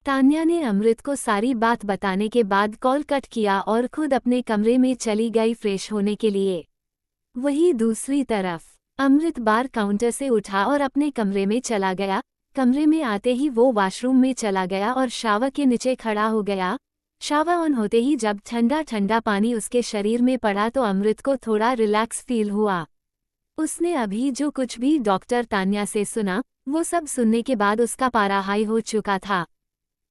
तान्या ने अमृत को सारी बात बताने के बाद कॉल कट किया और खुद अपने कमरे में चली गई फ्रेश होने के लिए। वहीं दूसरी तरफ अमृत बार काउंटर से उठा और अपने कमरे में चला गया। कमरे में आते ही वो वॉशरूम में चला गया और शावर के नीचे खड़ा हो गया। शावर ऑन होते ही जब ठंडा ठंडा पानी उसके शरीर में पड़ा तो अमृत को थोड़ा रिलैक्स फील हुआ। उसने अभी जो कुछ भी डॉक्टर तान्या से सुना वो सब सुनने के बाद उसका पारा हाई हो चुका था,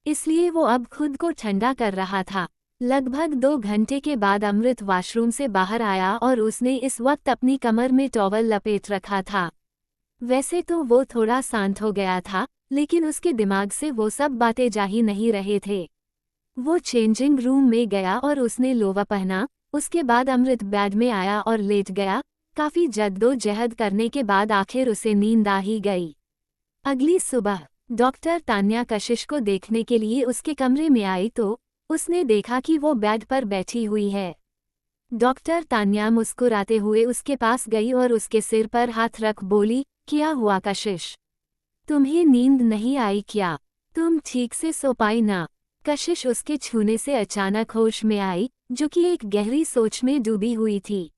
इसलिए वो अब खुद को ठंडा कर रहा था। लगभग 2 घंटे के बाद अमृत वॉशरूम से बाहर आया और उसने इस वक्त अपनी कमर में टॉवल लपेट रखा था। वैसे तो वो थोड़ा शांत हो गया था, लेकिन उसके दिमाग से वो सब बातें जा ही नहीं रहे थे। वो चेंजिंग रूम में गया और उसने लोवर पहना। उसके बाद अमृत बेड में आया और लेट गया। काफी जद्दोजहद करने के बाद आखिर उसे नींद आ ही गई। अगली सुबह डॉक्टर तान्या कशिश को देखने के लिए उसके कमरे में आई तो उसने देखा कि वो बेड पर बैठी हुई है। डॉक्टर तान्या मुस्कुराते हुए उसके पास गई और उसके सिर पर हाथ रख बोली, क्या हुआ कशिश? तुम्हें नींद नहीं आई क्या? तुम ठीक से सो पाई ना? कशिश उसके छूने से अचानक होश में आई, जो कि एक गहरी सोच में डूबी हुई थी।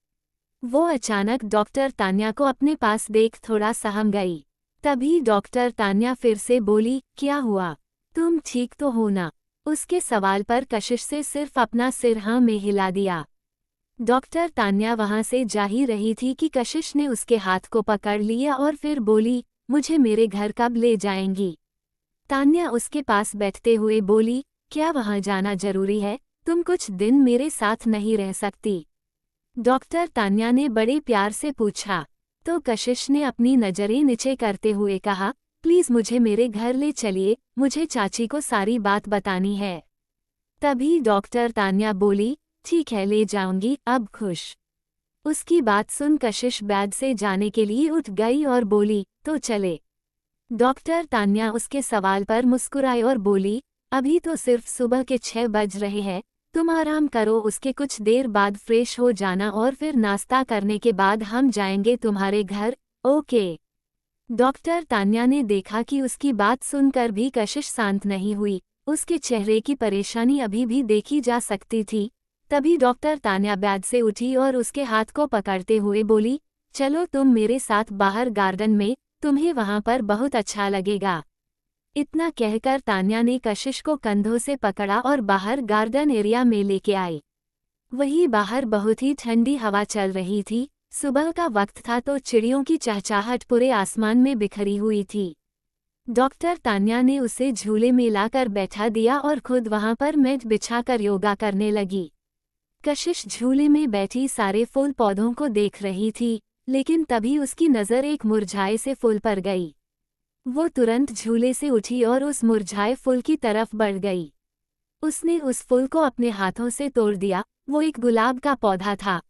वो अचानक डॉक्टर तान्या को अपने पास देख थोड़ा सहम गई। तभी डॉक्टर तान्या फिर से बोली, क्या हुआ? तुम ठीक तो हो ना? उसके सवाल पर कशिश से सिर्फ अपना सिर हाँ में हिला दिया। डॉक्टर तान्या वहां से जा ही रही थी कि कशिश ने उसके हाथ को पकड़ लिया और फिर बोली, मुझे मेरे घर कब ले जाएंगी? तान्या उसके पास बैठते हुए बोली, क्या वहां जाना जरूरी है? तुम कुछ दिन मेरे साथ नहीं रह सकती? डॉक्टर तान्या ने बड़े प्यार से पूछा। तो कशिश ने अपनी नज़रें नीचे करते हुए कहा, प्लीज़ मुझे मेरे घर ले चलिए, मुझे चाची को सारी बात बतानी है। तभी डॉक्टर तान्या बोली, ठीक है ले जाऊंगी, अब खुश? उसकी बात सुन कशिश बेड से जाने के लिए उठ गई और बोली, तो चले। डॉक्टर तान्या उसके सवाल पर मुस्कुराई और बोली, अभी तो सिर्फ सुबह के 6 बज रहे हैं, तुम आराम करो। उसके कुछ देर बाद फ्रेश हो जाना और फिर नाश्ता करने के बाद हम जाएंगे तुम्हारे घर, ओके? डॉक्टर तान्या ने देखा कि उसकी बात सुनकर भी कशिश शांत नहीं हुई। उसके चेहरे की परेशानी अभी भी देखी जा सकती थी। तभी डॉक्टर तान्या बेड से उठी और उसके हाथ को पकड़ते हुए बोली, चलो तुम मेरे साथ बाहर गार्डन में, तुम्हें वहां पर बहुत अच्छा लगेगा। इतना कहकर तान्या ने कशिश को कंधों से पकड़ा और बाहर गार्डन एरिया में लेके आई। वहीं बाहर बहुत ही ठंडी हवा चल रही थी। सुबह का वक्त था तो चिड़ियों की चहचहाहट पूरे आसमान में बिखरी हुई थी। डॉक्टर तान्या ने उसे झूले में लाकर बैठा दिया और खुद वहां पर मैट बिछाकर योगा करने लगी। कशिश झूले में बैठी सारे फूल पौधों को देख रही थी, लेकिन तभी उसकी नज़र एक मुरझाए से फूल पर गई। वो तुरंत झूले से उठी और उस मुरझाए फूल की तरफ बढ़ गई। उसने उस फूल को अपने हाथों से तोड़ दिया। वो एक गुलाब का पौधा था।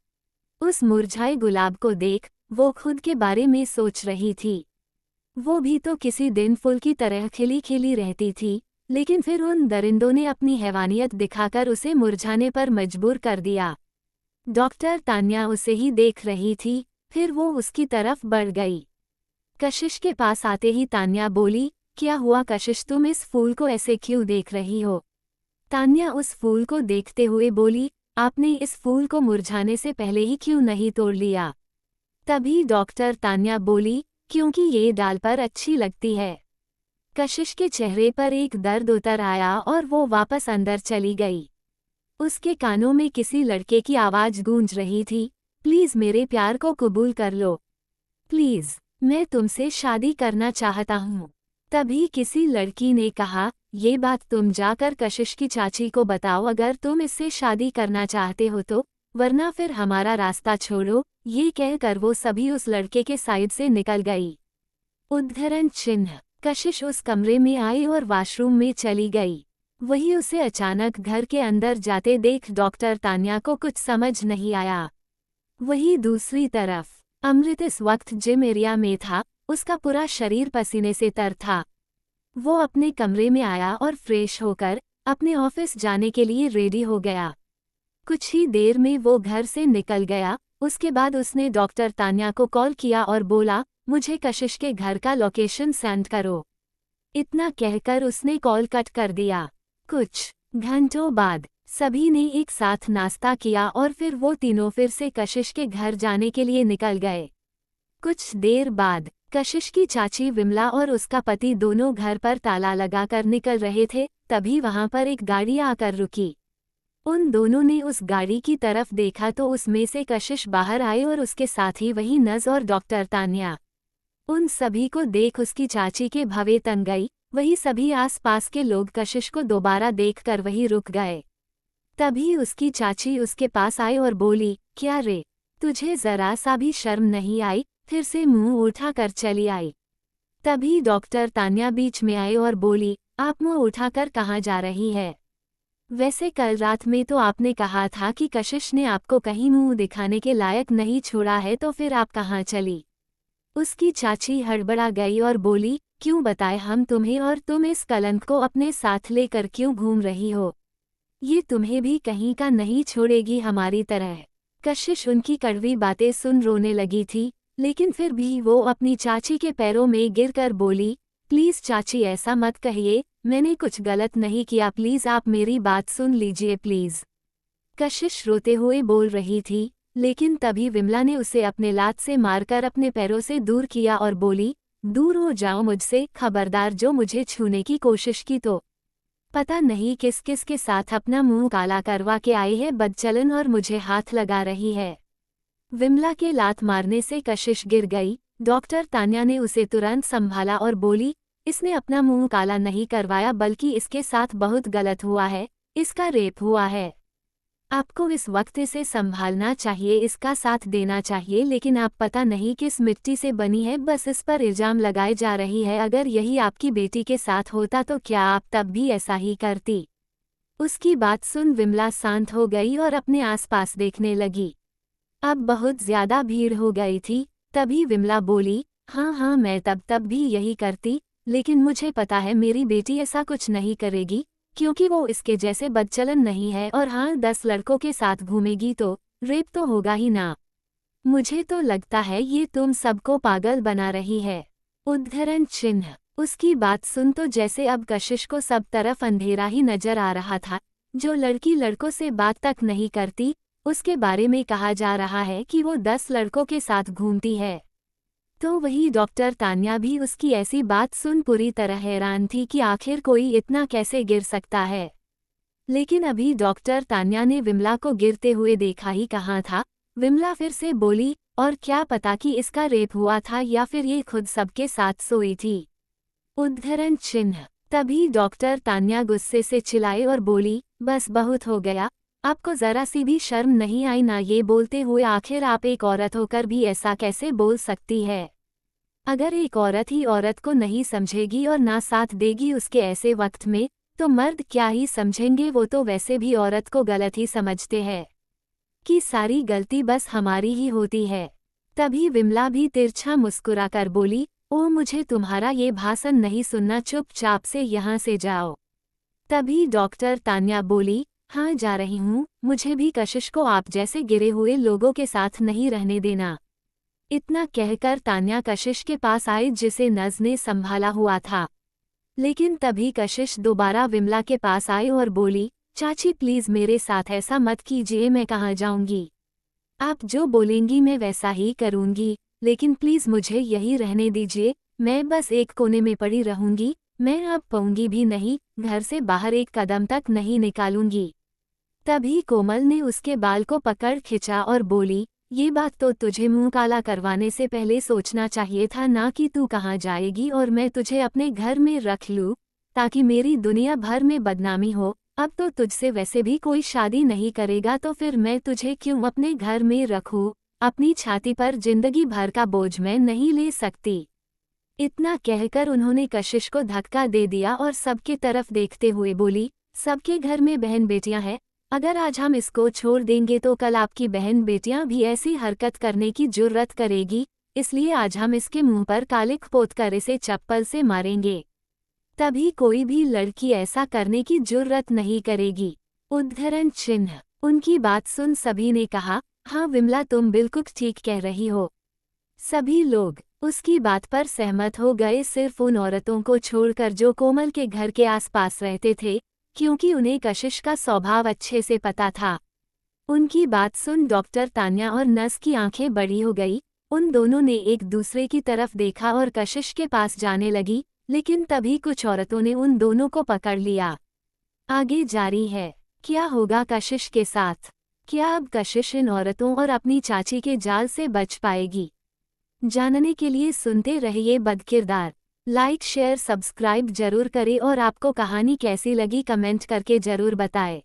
उस मुरझाए गुलाब को देख वो खुद के बारे में सोच रही थी। वो भी तो किसी दिन फूल की तरह खिली खिली रहती थी, लेकिन फिर उन दरिंदों ने अपनी हैवानियत दिखाकर उसे मुरझाने पर मजबूर कर दिया। डॉक्टर तान्या उसे ही देख रही थी, फिर वो उसकी तरफ बढ़ गई। कशिश के पास आते ही तान्या बोली, क्या हुआ कशिश, तुम इस फूल को ऐसे क्यों देख रही हो? तान्या उस फूल को देखते हुए बोली, आपने इस फूल को मुरझाने से पहले ही क्यों नहीं तोड़ लिया? तभी डॉक्टर तान्या बोली, क्योंकि ये डाल पर अच्छी लगती है। कशिश के चेहरे पर एक दर्द उतर आया और वो वापस अंदर चली गई। उसके कानों में किसी लड़के की आवाज़ गूंज रही थी, प्लीज़ मेरे प्यार को कबूल कर लो, प्लीज़ मैं तुमसे शादी करना चाहता हूँ। तभी किसी लड़की ने कहा, ये बात तुम जाकर कशिश की चाची को बताओ अगर तुम इससे शादी करना चाहते हो तो, वरना फिर हमारा रास्ता छोड़ो। ये कहकर वो सभी उस लड़के के साइड से निकल गई। उद्धरण चिन्ह। कशिश उस कमरे में आई और वॉशरूम में चली गई। वही उसे अचानक घर के अंदर जाते देख डॉक्टर तान्या को कुछ समझ नहीं आया। वही दूसरी तरफ अमृत इस वक्त जिम एरिया में था। उसका पूरा शरीर पसीने से तर था। वो अपने कमरे में आया और फ्रेश होकर अपने ऑफिस जाने के लिए रेडी हो गया। कुछ ही देर में वो घर से निकल गया। उसके बाद उसने डॉक्टर तान्या को कॉल किया और बोला, मुझे कशिश के घर का लोकेशन सेंड करो। इतना कहकर उसने कॉल कट कर दिया। कुछ घंटों बाद सभी ने एक साथ नाश्ता किया और फिर वो तीनों फिर से कशिश के घर जाने के लिए निकल गए। कुछ देर बाद कशिश की चाची विमला और उसका पति दोनों घर पर ताला लगाकर निकल रहे थे, तभी वहां पर एक गाड़ी आकर रुकी। उन दोनों ने उस गाड़ी की तरफ देखा तो उसमें से कशिश बाहर आए और उसके साथ ही वही नज और डॉक्टर तान्या। उन सभी को देख उसकी चाची के भवे तन गई। वही सभी आसपास के लोग कशिश को दोबारा देखकर वही रुक गए। तभी उसकी चाची उसके पास आई और बोली, क्या रे, तुझे जरा सा भी शर्म नहीं आई? फिर से मुंह उठाकर चली आई। तभी डॉक्टर तान्या बीच में आई और बोली, आप मुंह उठाकर कहाँ जा रही है? वैसे कल रात में तो आपने कहा था कि कशिश ने आपको कहीं मुंह दिखाने के लायक नहीं छोड़ा है, तो फिर आप कहाँ चली? उसकी चाची हड़बड़ा गई और बोली, क्यों बताए हम तुम्हें, और तुम इस कलंक को अपने साथ लेकर क्यों घूम रही हो? ये तुम्हें भी कहीं का नहीं छोड़ेगी हमारी तरह। कशिश उनकी कड़वी बातें सुन रोने लगी थी, लेकिन फिर भी वो अपनी चाची के पैरों में गिरकर बोली, प्लीज़ चाची ऐसा मत कहिए, मैंने कुछ गलत नहीं किया, प्लीज़ आप मेरी बात सुन लीजिए प्लीज़। कशिश रोते हुए बोल रही थी, लेकिन तभी विमला ने उसे अपने लात से मारकर अपने पैरों से दूर किया और बोली, दूर हो जाओ मुझसे, खबरदार जो मुझे छूने की कोशिश की तो पता नहीं किस किस के साथ अपना मुंह काला करवा के आई है बदचलन, और मुझे हाथ लगा रही है। विमला के लात मारने से कशिश गिर गई। डॉक्टर तान्या ने उसे तुरंत संभाला और बोली, इसने अपना मुंह काला नहीं करवाया, बल्कि इसके साथ बहुत गलत हुआ है, इसका रेप हुआ है। आपको इस वक्त इसे संभालना चाहिए, इसका साथ देना चाहिए, लेकिन आप पता नहीं किस मिट्टी से बनी है, बस इस पर इल्जाम लगाए जा रही है। अगर यही आपकी बेटी के साथ होता तो क्या आप तब भी ऐसा ही करती? उसकी बात सुन विमला शांत हो गई और अपने आसपास देखने लगी। अब बहुत ज्यादा भीड़ हो गई थी। तभी विमला बोली, हाँ मैं तब भी यही करती, लेकिन मुझे पता है मेरी बेटी ऐसा कुछ नहीं करेगी, क्योंकि वो इसके जैसे बदचलन नहीं है। और हाँ, 10 लड़कों के साथ घूमेगी तो रेप तो होगा ही ना। मुझे तो लगता है ये तुम सबको पागल बना रही है। उद्धरण चिन्ह। उसकी बात सुन तो जैसे अब कशिश को सब तरफ अंधेरा ही नजर आ रहा था। जो लड़की लड़कों से बात तक नहीं करती, उसके बारे में कहा जा रहा है कि वो 10 लड़कों के साथ घूमती है। तो वही डॉक्टर तान्या भी उसकी ऐसी बात सुन पूरी तरह हैरान थी कि आखिर कोई इतना कैसे गिर सकता है। लेकिन अभी डॉक्टर तान्या ने विमला को गिरते हुए देखा ही कहाँ था। विमला फिर से बोली, और क्या पता कि इसका रेप हुआ था या फिर ये खुद सबके साथ सोई थी। उद्धरण चिन्ह। तभी डॉक्टर तान्या गुस्से से चिल्लाई और बोली, बस बहुत हो गया, आपको जरा सी भी शर्म नहीं आई ना? ये बोलते हुए आखिर आप एक औरत होकर भी ऐसा कैसे बोल सकती है? अगर एक औरत ही औरत को नहीं समझेगी और ना साथ देगी उसके ऐसे वक्त में, तो मर्द क्या ही समझेंगे? वो तो वैसे भी औरत को गलत ही समझते हैं कि सारी गलती बस हमारी ही होती है। तभी विमला भी तिरछा मुस्कुराकर बोली, ओ मुझे तुम्हारा ये भाषण नहीं सुनना, चुपचाप से यहाँ से जाओ। तभी डॉक्टर तान्या बोली, हाँ जा रही हूँ, मुझे भी कशिश को आप जैसे गिरे हुए लोगों के साथ नहीं रहने देना। इतना कहकर तान्या कशिश के पास आई जिसे नज ने संभाला हुआ था। लेकिन तभी कशिश दोबारा विमला के पास आई और बोली, चाची प्लीज मेरे साथ ऐसा मत कीजिए, मैं कहाँ जाऊंगी? आप जो बोलेंगी मैं वैसा ही करूंगी, लेकिन प्लीज मुझे यही रहने दीजिए, मैं बस एक कोने में पड़ी रहूंगी, मैं अब पाऊंगी भी नहीं, घर से बाहर एक कदम तक नहीं निकालूंगी। तभी कोमल ने उसके बाल को पकड़ खिंचा और बोली, ये बात तो तुझे मुंह काला करवाने से पहले सोचना चाहिए था ना कि तू कहाँ जाएगी और मैं तुझे अपने घर में रख लूँ ताकि मेरी दुनिया भर में बदनामी हो। अब तो तुझसे वैसे भी कोई शादी नहीं करेगा, तो फिर मैं तुझे क्यों अपने घर में रखूँ? अपनी छाती पर जिंदगी भर का बोझ मैं नहीं ले सकती। इतना कहकर उन्होंने कशिश को धक्का दे दिया और सबके तरफ देखते हुए बोली, सबके घर में बहन बेटियां हैं, अगर आज हम इसको छोड़ देंगे तो कल आपकी बहन बेटियां भी ऐसी हरकत करने की जुर्रत करेगी, इसलिए आज हम इसके मुंह पर कालिख पोत कर इसे चप्पल से मारेंगे। तभी कोई भी लड़की ऐसा करने की जुर्रत नहीं करेगी। उद्धरण चिन्ह। उनकी बात सुन सभी ने कहा, हाँ विमला तुम बिल्कुल ठीक कह रही हो। सभी लोग उसकी बात पर सहमत हो गए, सिर्फ उन औरतों को छोड़कर जो कोमल के घर के आसपास रहते थे, क्योंकि उन्हें कशिश का स्वभाव अच्छे से पता था। उनकी बात सुन डॉक्टर तान्या और नर्स की आंखें बड़ी हो गई। उन दोनों ने एक दूसरे की तरफ देखा और कशिश के पास जाने लगी, लेकिन तभी कुछ औरतों ने उन दोनों को पकड़ लिया। आगे जारी है। क्या होगा कशिश के साथ? क्या अब कशिश इन औरतों और अपनी चाची के जाल से बच पाएगी? जानने के लिए सुनते रहिए बदकिरदार। लाइक शेयर सब्सक्राइब जरूर करें और आपको कहानी कैसी लगी कमेंट करके जरूर बताएं।